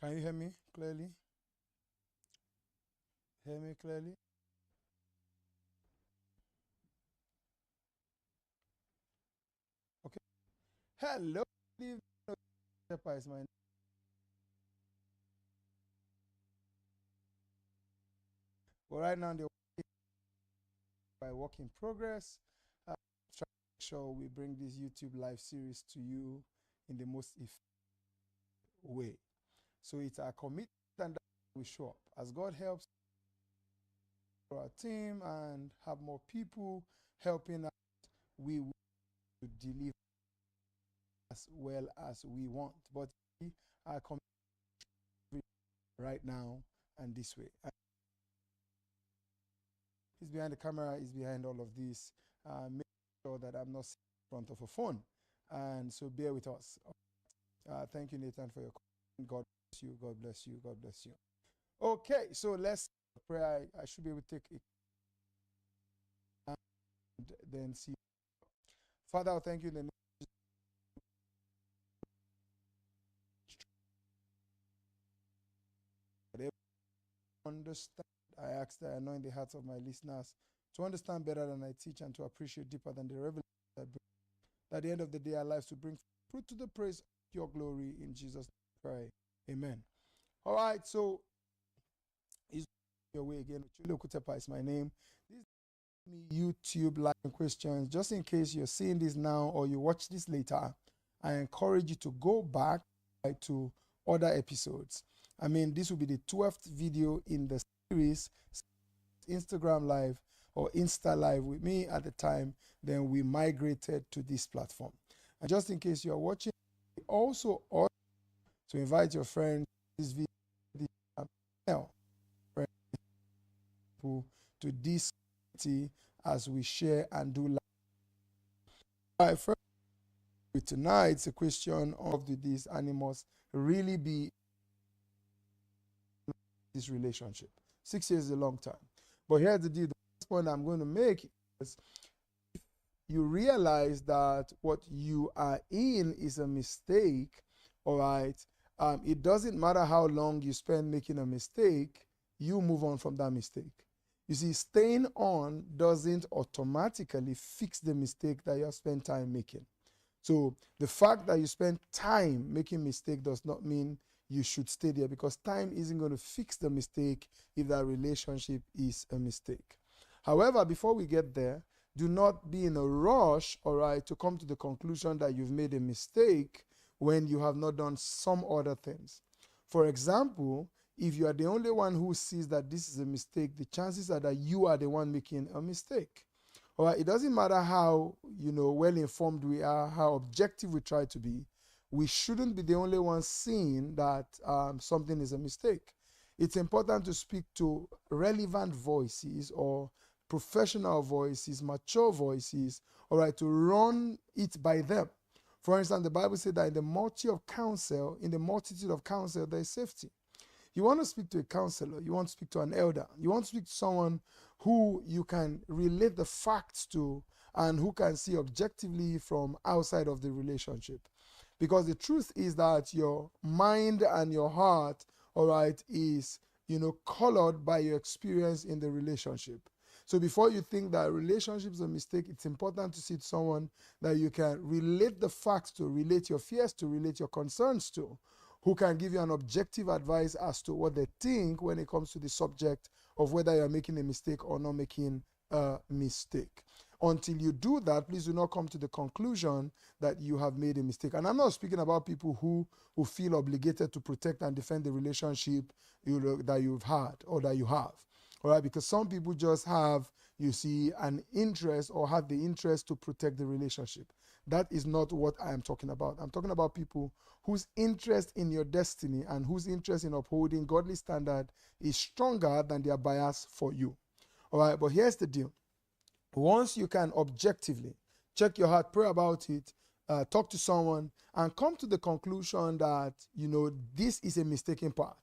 Can you hear me clearly? Hear me clearly? Okay. Hello. Good evening. Okutepa is my name. But right now, the work in progress. Try to make sure we bring this YouTube live series to you in the most effective way. So it's our commitment and that we show up. As God helps our team and have more people helping us, we will deliver as well as we want. But we are committed right now and this way. He's behind the camera, he's behind all of this. Make sure that I'm not sitting in front of a phone. And so bear with us. Thank you, Nathan, for your comment. God bless you. God bless you. God bless you. Okay, so let's pray. I should be able to take it and then see. Father, I thank you in the name of Jesus. Understand. I ask that I anoint the hearts of my listeners to understand better than I teach and to appreciate deeper than the revelation I bring. That at the end of the day, our lives to bring fruit to the praise of your glory in Jesus' name. Amen. All right, so is your way again. Ocholi Okutepa is my name. This is YouTube Live questions. Just in case you're seeing this now or you watch this later, I encourage you to go back to other episodes. I mean, this will be the 12th video in the series, Instagram Live or Insta Live with me at the time. Then we migrated to this platform. And just in case you're watching, also to invite your friends this video to this community as we share and do live. All right, first tonight's a question of do these animals really be this relationship? 6 years is a long time. But here's the deal. The first point I'm going to make is you realize that what you are in is a mistake, all right? It doesn't matter how long you spend making a mistake, you move on from that mistake. You see, staying on doesn't automatically fix the mistake that you have spent time making. So the fact that you spend time making mistake does not mean you should stay there, because time isn't going to fix the mistake if that relationship is a mistake. However, before we get there, do not be in a rush, all right, to come to the conclusion that you've made a mistake when you have not done some other things. For example, if you are the only one who sees that this is a mistake, the chances are that you are the one making a mistake. All right, it doesn't matter how well informed we are, how objective we try to be. We shouldn't be the only ones seeing that something is a mistake. It's important to speak to relevant voices or professional voices, mature voices, all right, to run it by them. For instance, the Bible said that in the multitude of counsel, there is safety. You want to speak to a counselor, you want to speak to an elder, you want to speak to someone who you can relate the facts to and who can see objectively from outside of the relationship. Because the truth is that your mind and your heart, all right, is, colored by your experience in the relationship. So before you think that a relationship is a mistake, it's important to see someone that you can relate the facts to, relate your fears to, relate your concerns to, who can give you an objective advice as to what they think when it comes to the subject of whether you're making a mistake or not making a mistake. Until you do that, please do not come to the conclusion that you have made a mistake. And I'm not speaking about people who feel obligated to protect and defend the relationship that you've had or that you have. All right, because some people just have, an interest or have the interest to protect the relationship. That is not what I am talking about. I'm talking about people whose interest in your destiny and whose interest in upholding godly standard is stronger than their bias for you. All right, but here's the deal. Once you can objectively check your heart, pray about it, talk to someone, and come to the conclusion that, this is a mistaken part.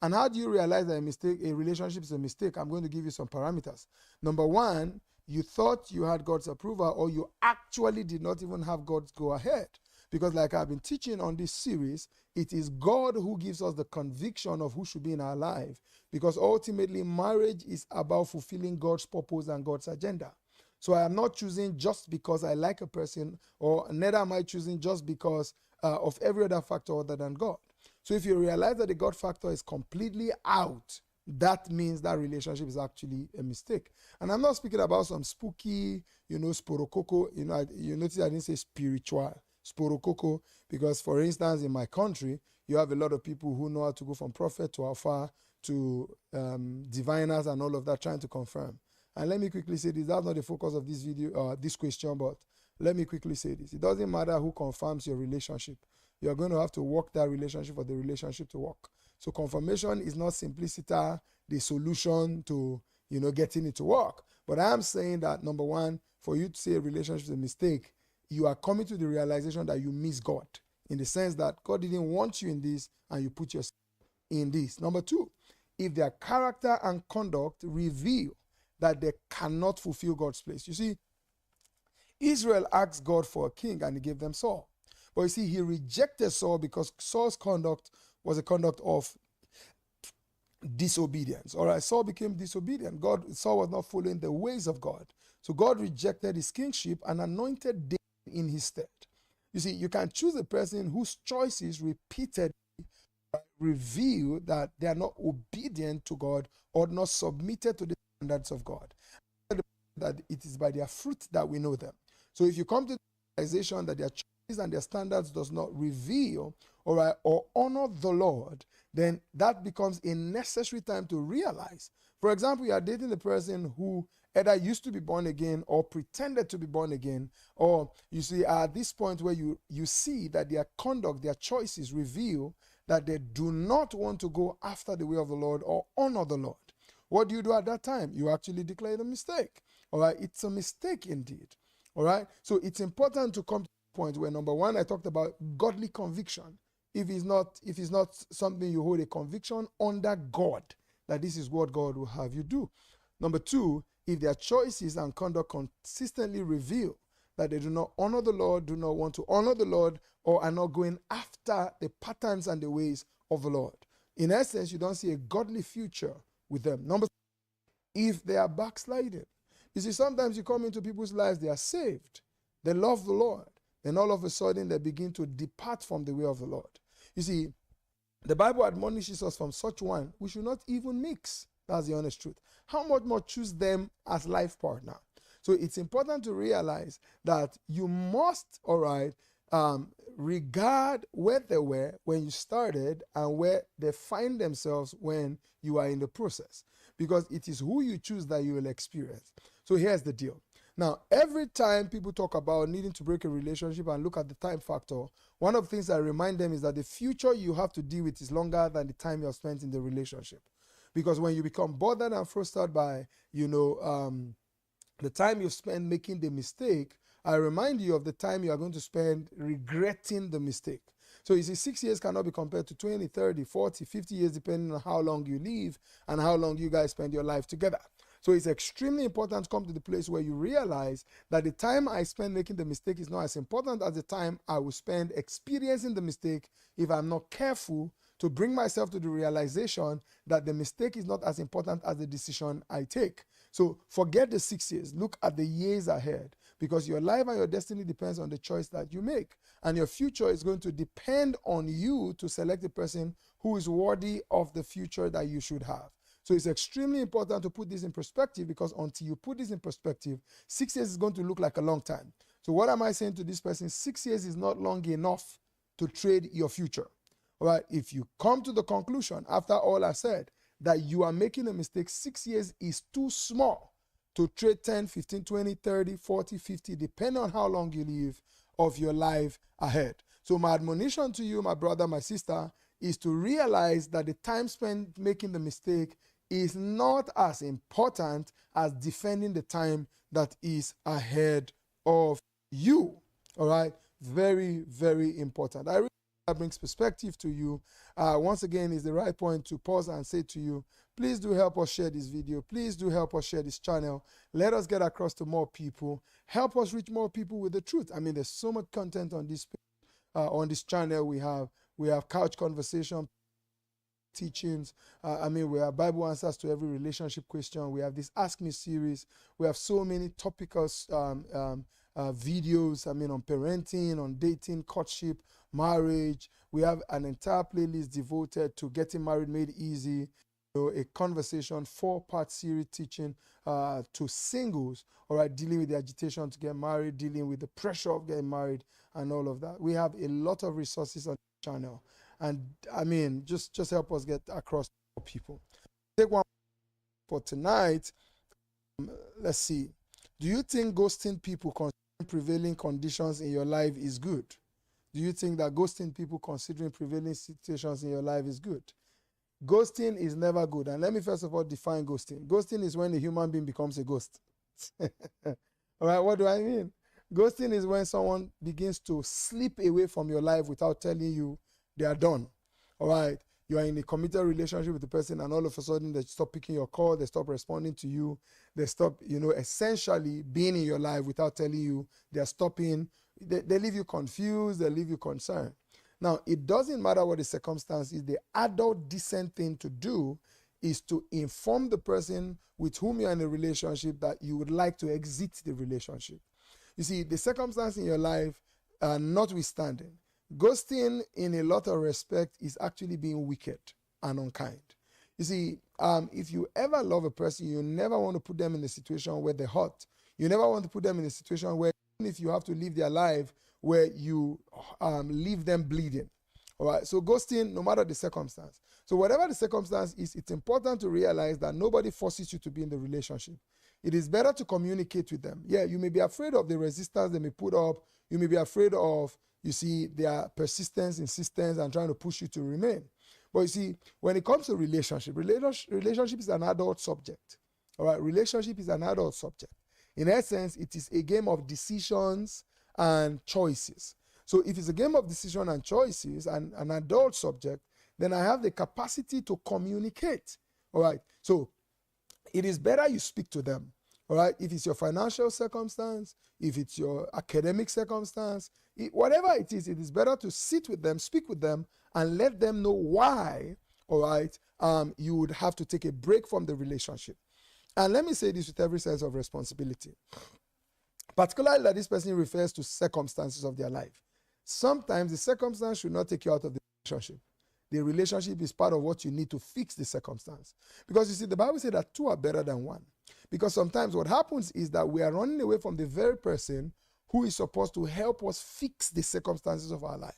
And how do you realize that a relationship is a mistake? I'm going to give you some parameters. Number one, you thought you had God's approval, or you actually did not even have God's go ahead. Because like I've been teaching on this series, it is God who gives us the conviction of who should be in our life. Because ultimately, marriage is about fulfilling God's purpose and God's agenda. So I am not choosing just because I like a person, or neither am I choosing just because of every other factor other than God. So if you realize that the God factor is completely out, that means that relationship is actually a mistake. And I'm not speaking about some spooky, sporokoko. You notice I didn't say spiritual, sporokoko, because for instance, in my country, you have a lot of people who know how to go from prophet to alpha to diviners and all of that, trying to confirm. And let me quickly say this, that's not the focus of this video, this question, but let me quickly say this. It doesn't matter who confirms your relationship. You're going to have to work that relationship for the relationship to work. So confirmation is not simplicity, the solution to, getting it to work. But I am saying that, number one, for you to say a relationship is a mistake, you are coming to the realization that you miss God, in the sense that God didn't want you in this and you put yourself in this. Number two, if their character and conduct reveal that they cannot fulfill God's place. You see, Israel asked God for a king and he gave them Saul. But you see, he rejected Saul because Saul's conduct was a conduct of disobedience. All right, Saul became disobedient. Saul was not following the ways of God. So God rejected his kingship and anointed David in his stead. You see, you can choose a person whose choices repeatedly reveal that they are not obedient to God or not submitted to the standards of God. That it is by their fruit that we know them. So if you come to the realization that their choices and their standards does not reveal or honor the Lord, then that becomes a necessary time to realize. For example, you are dating a person who either used to be born again or pretended to be born again, or you see at this point where you see that their conduct, their choices reveal that they do not want to go after the way of the Lord or honor the Lord. What do you do at that time? You actually declare a mistake. All right, it's a mistake indeed. All right, so it's important to come to the point where, number one, I talked about godly conviction. If it's not something you hold a conviction under God, that this is what God will have you do. Number two, if their choices and conduct consistently reveal that they do not honor the Lord, do not want to honor the Lord, or are not going after the patterns and the ways of the Lord. In essence, you don't see a godly future with them. Number three, if they are backsliding. You see, sometimes you come into people's lives, they are saved, they love the Lord, then all of a sudden they begin to depart from the way of the Lord. You see, the Bible admonishes us from such one, we should not even mix. That's the honest truth. How much more choose them as life partner? So it's important to realize that you must, regard where they were when you started and where they find themselves when you are in the process. Because it is who you choose that you will experience. So here's the deal. Now, every time people talk about needing to break a relationship and look at the time factor, one of the things I remind them is that the future you have to deal with is longer than the time you have spent in the relationship. Because when you become bothered and frustrated by, the time you spend making the mistake, I remind you of the time you are going to spend regretting the mistake. So you see, 6 years cannot be compared to 20, 30, 40, 50 years, depending on how long you live and how long you guys spend your life together. So it's extremely important to come to the place where you realize that the time I spend making the mistake is not as important as the time I will spend experiencing the mistake if I'm not careful to bring myself to the realization that the mistake is not as important as the decision I take. So forget the 6 years. Look at the years ahead, because your life and your destiny depends on the choice that you make. And your future is going to depend on you to select a person who is worthy of the future that you should have. So it's extremely important to put this in perspective, because until you put this in perspective, 6 years is going to look like a long time. So what am I saying to this person? 6 years is not long enough to trade your future. All right, if you come to the conclusion, after all I said, that you are making a mistake, 6 years is too small to trade 10, 15, 20, 30, 40, 50, depending on how long you live, of your life ahead. So my admonition to you, my brother, my sister, is to realize that the time spent making the mistake is not as important as defending the time that is ahead of you. All right, very, very important. I really that brings perspective to you. Once again, is the right point to pause and say to you, please do help us share this video. Please do help us share this channel. Let us get across to more people. Help us reach more people with the truth. I mean, there's so much content on this page. on this channel. We have couch conversation, teachings. We have Bible answers to every relationship question. We have this Ask Me series. We have so many topical videos, on parenting, on dating, courtship, marriage. We have an entire playlist devoted to getting married made easy. A conversation, 4-part series teaching to singles, all right, dealing with the agitation to get married, dealing with the pressure of getting married, and all of that. We have a lot of resources on the channel. And just help us get across to people. Take one for tonight. Let's see. Do you think ghosting people considering prevailing conditions in your life is good? Do you think that ghosting people considering prevailing situations in your life is good? Ghosting is never good. And let me first of all define ghosting. Ghosting is when a human being becomes a ghost. All right, what do I mean? Ghosting is when someone begins to slip away from your life without telling you they are done. All right, you are in a committed relationship with the person, and all of a sudden they stop picking your call, they stop responding to you, they stop, essentially being in your life without telling you. They're stopping. They leave you confused, they leave you concerned. Now, it doesn't matter what the circumstance is. The adult decent thing to do is to inform the person with whom you're in a relationship that you would like to exit the relationship. You see, the circumstance in your life notwithstanding, ghosting in a lot of respect is actually being wicked and unkind. You see, if you ever love a person, you never want to put them in a situation where they're hurt. You never want to put them in a situation where, even if you have to live their life, where you leave them bleeding. All right, so ghosting, no matter the circumstance. So whatever the circumstance is, it's important to realize that nobody forces you to be in the relationship. It is better to communicate with them. Yeah, you may be afraid of the resistance they may put up. You may be afraid of, their persistence, insistence, and trying to push you to remain. But you see, when it comes to relationship is an adult subject. All right, relationship is an adult subject. In essence, it is a game of decisions and choices. So if it's a game of decision and choices and an adult subject, then I have the capacity to communicate. All right. So it is better you speak to them. All right. If it's your financial circumstance, if it's your academic circumstance, whatever it is better to sit with them, speak with them, and let them know why, all right, you would have to take a break from the relationship. And let me say this with every sense of responsibility. Particularly that this person refers to circumstances of their life. Sometimes the circumstance should not take you out of the relationship. The relationship is part of what you need to fix the circumstance. Because you see, the Bible says that two are better than one. Because sometimes what happens is that we are running away from the very person who is supposed to help us fix the circumstances of our life.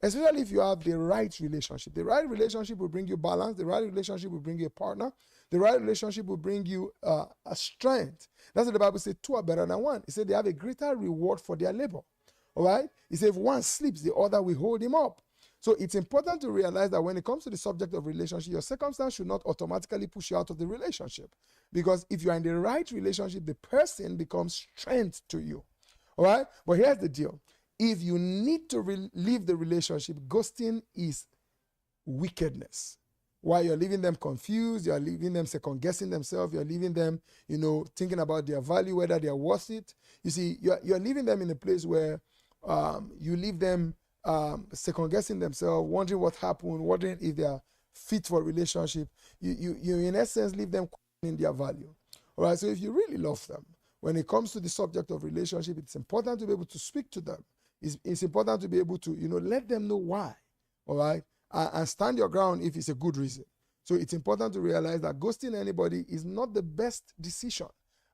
Especially if you have the right relationship. The right relationship will bring you balance. The right relationship will bring you a partner. The right relationship will bring you a strength. That's what the Bible says, two are better than one. It said they have a greater reward for their labor. All right? It said if one sleeps, the other will hold him up. So it's important to realize that when it comes to the subject of relationship, your circumstance should not automatically push you out of the relationship. Because if you are in the right relationship, the person becomes strength to you. All right? But here's the deal. If you need to leave the relationship, ghosting is wickedness. While you're leaving them confused, you're leaving them second-guessing themselves, you're leaving them, thinking about their value, whether they're worth it. You see, you're leaving them in a place where you leave them second-guessing themselves, wondering what happened, wondering if they're fit for a relationship. You in essence, leave them questioning their value. All right, so if you really love them, when it comes to the subject of relationship, it's important to be able to speak to them. It's important to be able to, let them know why. All right. And stand your ground if it's a good reason. So it's important to realize that ghosting anybody is not the best decision.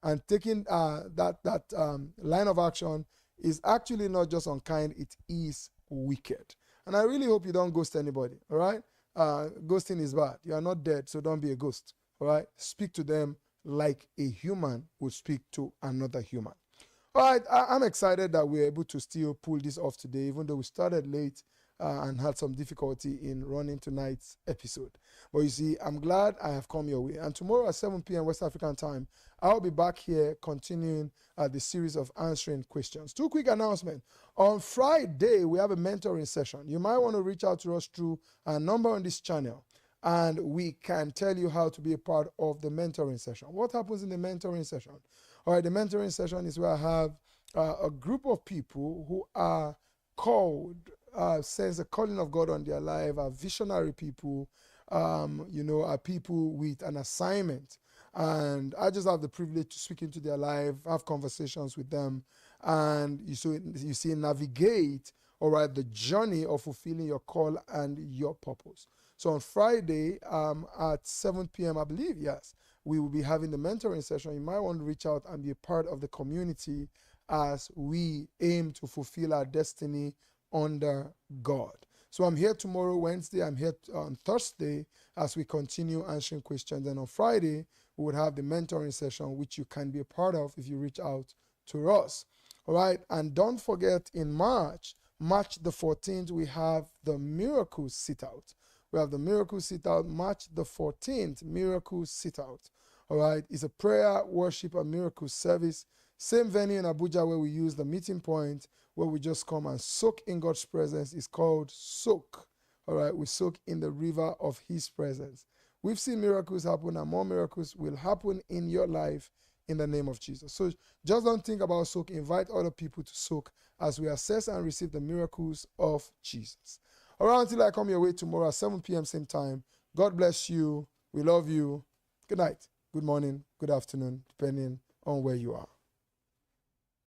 And taking that line of action is actually not just unkind, it is wicked. And I really hope you don't ghost anybody, all right? Ghosting is bad. You are not dead, so don't be a ghost, all right? Speak to them like a human would speak to another human. All right, I'm excited that we're able to still pull this off today, even though we started late and had some difficulty in running tonight's episode. But you see, I'm glad I have come your way. And tomorrow at 7 p.m. West African time, I'll be back here continuing the series of answering questions. Two quick announcements. On Friday, we have a mentoring session. You might want to reach out to us through a number on this channel, and we can tell you how to be a part of the mentoring session. What happens in the mentoring session? All right, the mentoring session is where I have a group of people who are called sense the calling of God on their life, are visionary people, are people with an assignment. And I just have the privilege to speak into their life, have conversations with them, and you see, navigate, all right, the journey of fulfilling your call and your purpose. So on Friday at 7 p.m., I believe, yes, we will be having the mentoring session. You might want to reach out and be a part of the community as we aim to fulfill our destiny under God. So I'm here tomorrow, Wednesday. I'm here on Thursday as we continue answering questions. And on Friday, we would have the mentoring session, which you can be a part of if you reach out to us. All right. And don't forget, in March the 14th, we have the Miracle Sit Out. We have the Miracle Sit Out, March the 14th, Miracle Sit Out. All right. It's a prayer, worship, and miracle service. Same venue in Abuja where we use the meeting point, where we just come and soak in God's presence. It's called Soak. All right, we soak in the river of His presence. We've seen miracles happen, and more miracles will happen in your life in the name of Jesus. So just don't think about soak. Invite other people to soak as we assess and receive the miracles of Jesus. All right, until I come your way tomorrow at 7 p.m. same time. God bless you. We love you. Good night, good morning, good afternoon, depending on where you are.